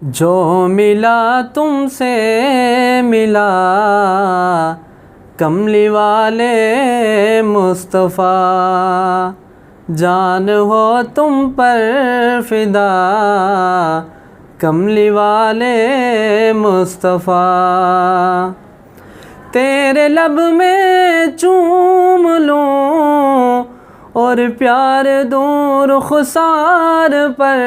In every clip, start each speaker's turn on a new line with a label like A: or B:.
A: جو ملا تم سے ملا کملی والے مصطفیٰ، جان ہو تم پر فدا کملی والے مصطفیٰ، تیرے لب میں چوم لوں اور پیار دوں رخسار پر،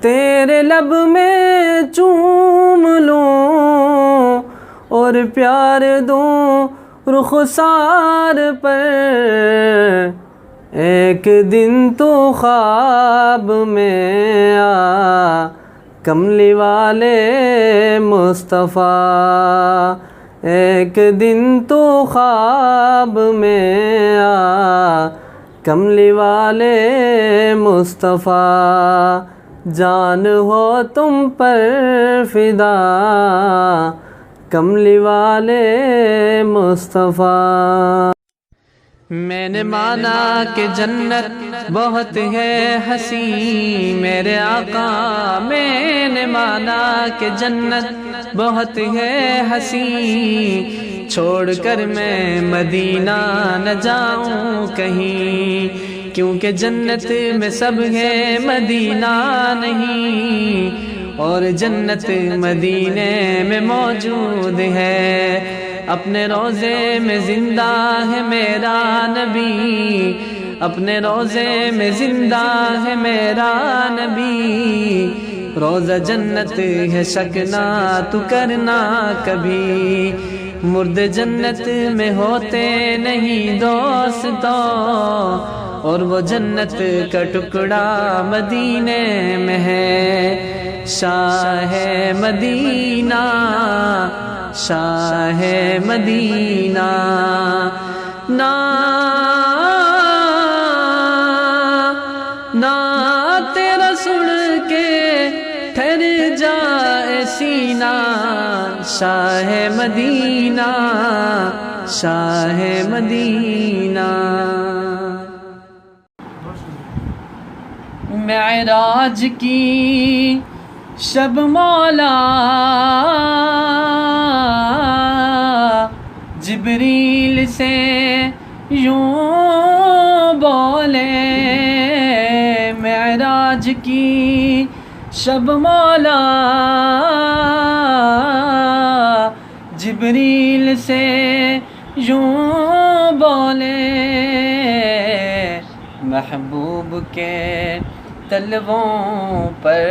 A: تیرے لب میں چوم لوں اور پیار دوں رخسار پر، ایک دن تو خواب میں آ کملی والے مصطفیٰ، ایک دن تو خواب میں آ کملی والے مصطفیٰ، جان ہو تم پر فدا کملی والے مصطفیٰ۔ میں نے مانا کہ جنت بہت ہے حسین میرے آقا، میں نے مانا کہ جنت بہت ہے حسین، چھوڑ کر میں مدینہ نہ جاؤں کہیں، کیونکہ جنت میں سب ہے مدینہ نہیں، اور جنت مدینے میں موجود ہے، اپنے روضے میں زندہ ہے میرا نبی، اپنے روضے میں زندہ ہے میرا نبی، روضہ جنت ہے شک نہ تو کرنا کبھی، مرد جنت میں ہوتے نہیں دوستو، اور وہ جنت کا ٹکڑا مدینے میں ہے، شاہ مدینہ شاہ مدینہ، نعت رسول کے ٹھہر جائے سینہ، شاہ مدینہ شاہ مدینہ۔ معراج کی شب مولا جبریل سے یوں بولے، معراج کی شب مولا جبریل سے یوں بولے، محبوب کے طلبوں پر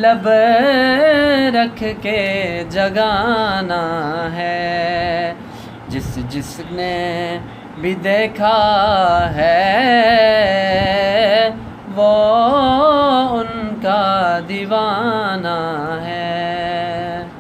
A: لب رکھ کے جگانا ہے، جس نے بھی دیکھا ہے وہ ان کا دیوانہ ہے۔